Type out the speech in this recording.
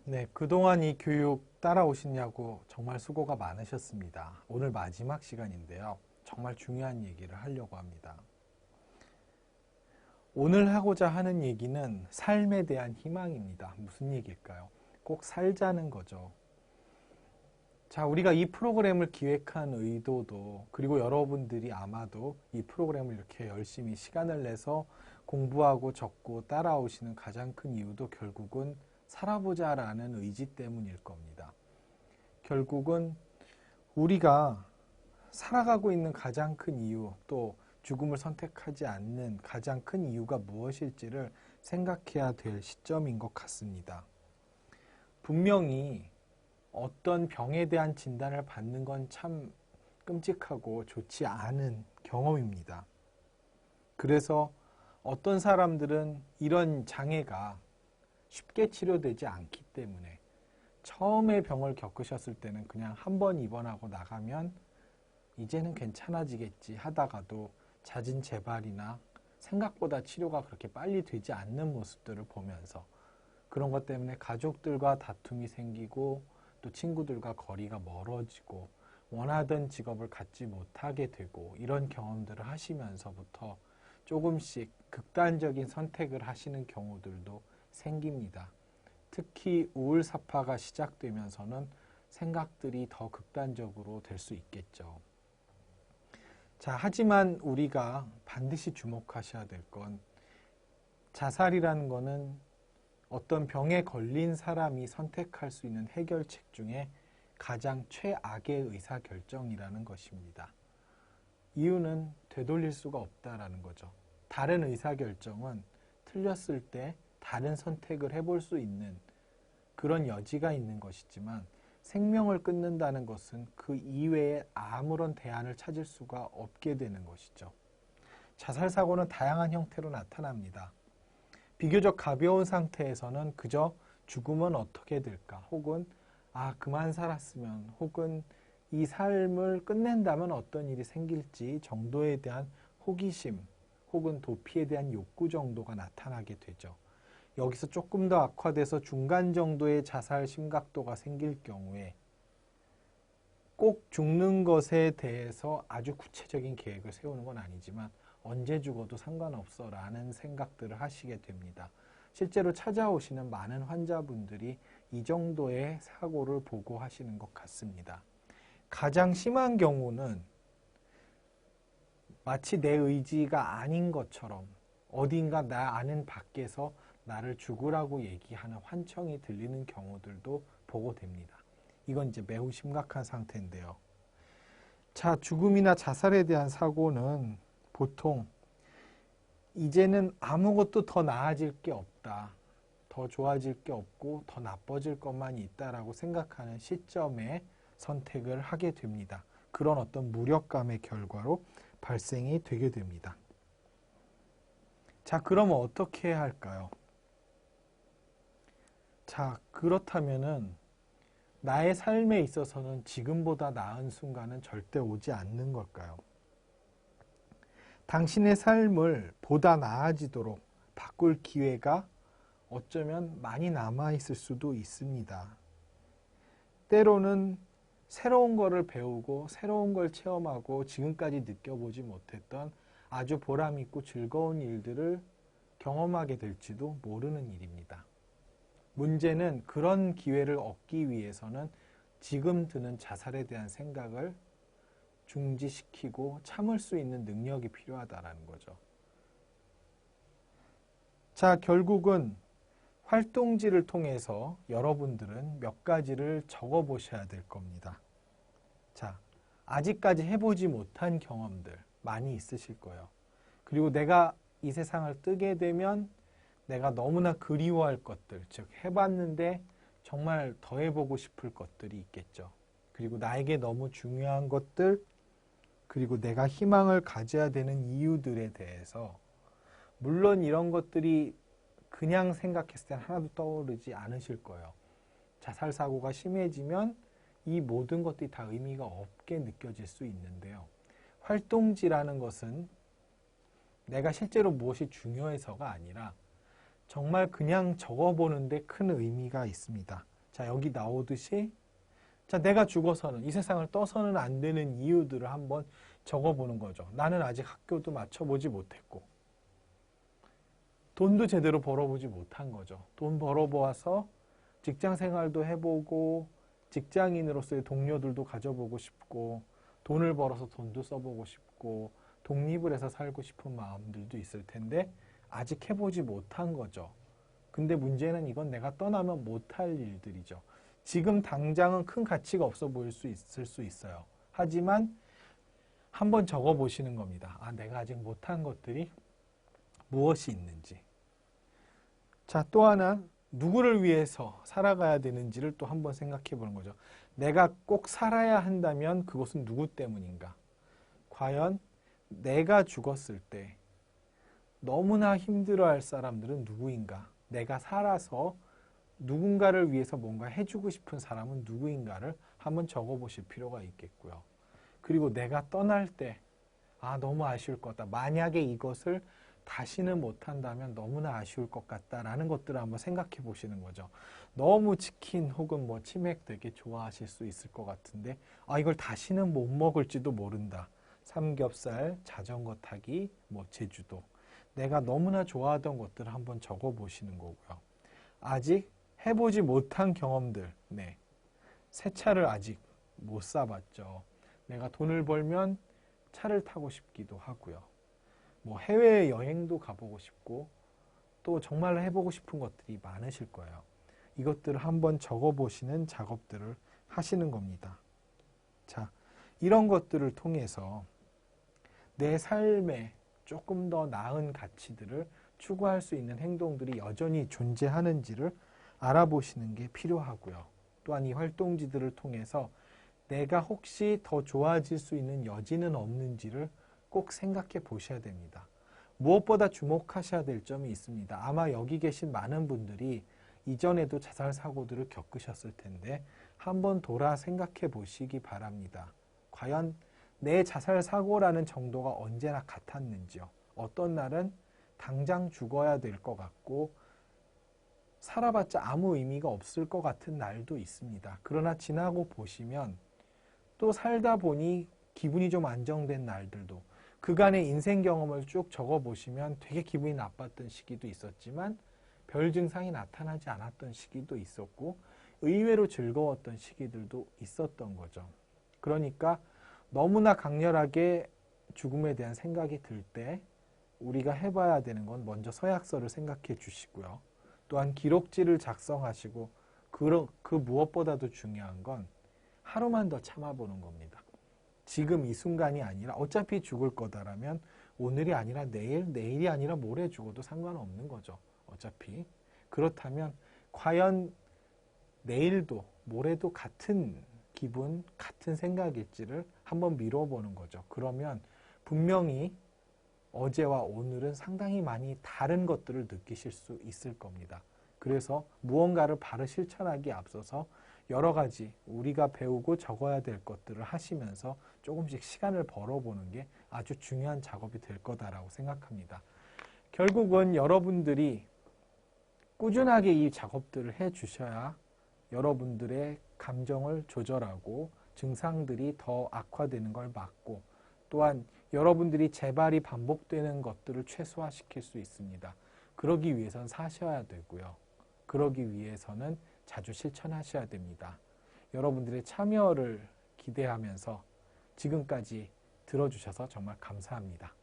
네, 그동안 이 교육 따라오시냐고 정말 수고가 많으셨습니다. 오늘 마지막 시간인데요. 정말 중요한 얘기를 하려고 합니다. 오늘 하고자 하는 얘기는 삶에 대한 희망입니다. 무슨 얘기일까요? 꼭 살자는 거죠. 자, 우리가 이 프로그램을 기획한 의도도, 그리고 여러분들이 아마도 이 프로그램을 이렇게 열심히 시간을 내서 공부하고 적고 따라오시는 가장 큰 이유도 결국은 살아보자라는 의지 때문일 겁니다. 결국은 우리가 살아가고 있는 가장 큰 이유, 또 죽음을 선택하지 않는 가장 큰 이유가 무엇일지를 생각해야 될 시점인 것 같습니다. 분명히 어떤 병에 대한 진단을 받는 건 참 끔찍하고 좋지 않은 경험입니다. 그래서 어떤 사람들은 이런 장애가 쉽게 치료되지 않기 때문에 처음에 병을 겪으셨을 때는 그냥 한 번 입원하고 나가면 이제는 괜찮아지겠지 하다가도 잦은 재발이나 생각보다 치료가 그렇게 빨리 되지 않는 모습들을 보면서 그런 것 때문에 가족들과 다툼이 생기고 또 친구들과 거리가 멀어지고 원하던 직업을 갖지 못하게 되고 이런 경험들을 하시면서부터 조금씩 극단적인 선택을 하시는 경우들도 생깁니다. 특히 우울사파가 시작되면서는 생각들이 더 극단적으로 될 수 있겠죠. 자, 하지만 우리가 반드시 주목하셔야 될 건 자살이라는 거는 어떤 병에 걸린 사람이 선택할 수 있는 해결책 중에 가장 최악의 의사결정이라는 것입니다. 이유는 되돌릴 수가 없다라는 거죠. 다른 의사결정은 틀렸을 때 다른 선택을 해볼 수 있는 그런 여지가 있는 것이지만 생명을 끊는다는 것은 그 이외에 아무런 대안을 찾을 수가 없게 되는 것이죠. 자살사고는 다양한 형태로 나타납니다. 비교적 가벼운 상태에서는 그저 죽으면 어떻게 될까 혹은 그만 살았으면 혹은 이 삶을 끝낸다면 어떤 일이 생길지 정도에 대한 호기심 혹은 도피에 대한 욕구 정도가 나타나게 되죠. 여기서 조금 더 악화돼서 중간 정도의 자살 심각도가 생길 경우에 꼭 죽는 것에 대해서 아주 구체적인 계획을 세우는 건 아니지만 언제 죽어도 상관없어 라는 생각들을 하시게 됩니다. 실제로 찾아오시는 많은 환자분들이 이 정도의 사고를 보고하시는 것 같습니다. 가장 심한 경우는 마치 내 의지가 아닌 것처럼 어딘가 나 아는 밖에서 나를 죽으라고 얘기하는 환청이 들리는 경우들도 보고됩니다. 이건 이제 매우 심각한 상태인데요. 자, 죽음이나 자살에 대한 사고는 보통 이제는 아무것도 더 나아질 게 없다. 더 좋아질 게 없고 더 나빠질 것만 있다라고 생각하는 시점에 선택을 하게 됩니다. 그런 어떤 무력감의 결과로 발생이 되게 됩니다. 자, 그러면 어떻게 해야 할까요? 자, 그렇다면은 나의 삶에 있어서는 지금보다 나은 순간은 절대 오지 않는 걸까요? 당신의 삶을 보다 나아지도록 바꿀 기회가 어쩌면 많이 남아있을 수도 있습니다. 때로는 새로운 거를 배우고 새로운 걸 체험하고 지금까지 느껴보지 못했던 아주 보람있고 즐거운 일들을 경험하게 될지도 모르는 일입니다. 문제는 그런 기회를 얻기 위해서는 지금 드는 자살에 대한 생각을 중지시키고 참을 수 있는 능력이 필요하다는 거죠. 자, 결국은 활동지를 통해서 여러분들은 몇 가지를 적어보셔야 될 겁니다. 자, 아직까지 해보지 못한 경험들 많이 있으실 거예요. 그리고 내가 이 세상을 뜨게 되면 내가 너무나 그리워할 것들, 즉 해봤는데 정말 더 해보고 싶을 것들이 있겠죠. 그리고 나에게 너무 중요한 것들, 그리고 내가 희망을 가져야 되는 이유들에 대해서 물론 이런 것들이 그냥 생각했을 때 하나도 떠오르지 않으실 거예요. 자살 사고가 심해지면 이 모든 것들이 다 의미가 없게 느껴질 수 있는데요. 활동지라는 것은 내가 실제로 무엇이 중요해서가 아니라 정말 그냥 적어보는데 큰 의미가 있습니다. 자, 여기 나오듯이 자, 내가 죽어서는 이 세상을 떠서는 안 되는 이유들을 한번 적어보는 거죠. 나는 아직 학교도 마쳐보지 못했고 돈도 제대로 벌어보지 못한 거죠. 돈 벌어보아서 직장 생활도 해보고 직장인으로서의 동료들도 가져보고 싶고 돈을 벌어서 돈도 써보고 싶고 독립을 해서 살고 싶은 마음들도 있을 텐데 아직 해보지 못한 거죠. 근데 문제는 이건 내가 떠나면 못할 일들이죠. 지금 당장은 큰 가치가 없어 보일 수 있을 수 있어요. 하지만 한번 적어보시는 겁니다. 아, 내가 아직 못한 것들이 무엇이 있는지. 자, 또 하나 누구를 위해서 살아가야 되는지를 또 한번 생각해 보는 거죠. 내가 꼭 살아야 한다면 그것은 누구 때문인가? 과연 내가 죽었을 때 너무나 힘들어할 사람들은 누구인가? 내가 살아서 누군가를 위해서 뭔가 해주고 싶은 사람은 누구인가를 한번 적어보실 필요가 있겠고요. 그리고 내가 떠날 때, 아, 너무 아쉬울 것 같다. 만약에 이것을 다시는 못한다면 너무나 아쉬울 것 같다라는 것들을 한번 생각해 보시는 거죠. 너무 치킨 혹은 뭐 치맥 되게 좋아하실 수 있을 것 같은데, 아, 이걸 다시는 못 먹을지도 모른다. 삼겹살, 자전거 타기, 뭐 제주도. 내가 너무나 좋아하던 것들을 한번 적어 보시는 거고요. 아직 해보지 못한 경험들, 네. 새 차를 아직 못 사봤죠. 내가 돈을 벌면 차를 타고 싶기도 하고요. 뭐 해외 여행도 가보고 싶고 또 정말 해보고 싶은 것들이 많으실 거예요. 이것들을 한번 적어보시는 작업들을 하시는 겁니다. 자, 이런 것들을 통해서 내 삶에 조금 더 나은 가치들을 추구할 수 있는 행동들이 여전히 존재하는지를 알아보시는 게 필요하고요. 또한 이 활동지들을 통해서 내가 혹시 더 좋아질 수 있는 여지는 없는지를 꼭 생각해 보셔야 됩니다. 무엇보다 주목하셔야 될 점이 있습니다. 아마 여기 계신 많은 분들이 이전에도 자살 사고들을 겪으셨을 텐데 한번 돌아 생각해 보시기 바랍니다. 과연 내 자살 사고라는 정도가 언제나 같았는지요. 어떤 날은 당장 죽어야 될 것 같고 살아봤자 아무 의미가 없을 것 같은 날도 있습니다. 그러나 지나고 보시면 또 살다 보니 기분이 좀 안정된 날들도 그간의 인생 경험을 쭉 적어보시면 되게 기분이 나빴던 시기도 있었지만 별 증상이 나타나지 않았던 시기도 있었고 의외로 즐거웠던 시기들도 있었던 거죠. 그러니까 너무나 강렬하게 죽음에 대한 생각이 들 때 우리가 해봐야 되는 건 먼저 서약서를 생각해 주시고요. 또한 기록지를 작성하시고 그 무엇보다도 중요한 건 하루만 더 참아보는 겁니다. 지금 이 순간이 아니라 어차피 죽을 거다라면 오늘이 아니라 내일, 내일이 아니라 모레 죽어도 상관없는 거죠. 어차피. 그렇다면 과연 내일도 모레도 같은 기분, 같은 생각일지를 한번 미뤄보는 거죠. 그러면 분명히 어제와 오늘은 상당히 많이 다른 것들을 느끼실 수 있을 겁니다. 그래서 무언가를 바로 실천하기에 앞서서 여러 가지 우리가 배우고 적어야 될 것들을 하시면서 조금씩 시간을 벌어보는 게 아주 중요한 작업이 될 거다라고 생각합니다. 결국은 여러분들이 꾸준하게 이 작업들을 해 주셔야 여러분들의 감정을 조절하고 증상들이 더 악화되는 걸 막고 또한 여러분들이 재발이 반복되는 것들을 최소화시킬 수 있습니다. 그러기 위해서는 사셔야 되고요. 그러기 위해서는 자주 실천하셔야 됩니다. 여러분들의 참여를 기대하면서 지금까지 들어주셔서 정말 감사합니다.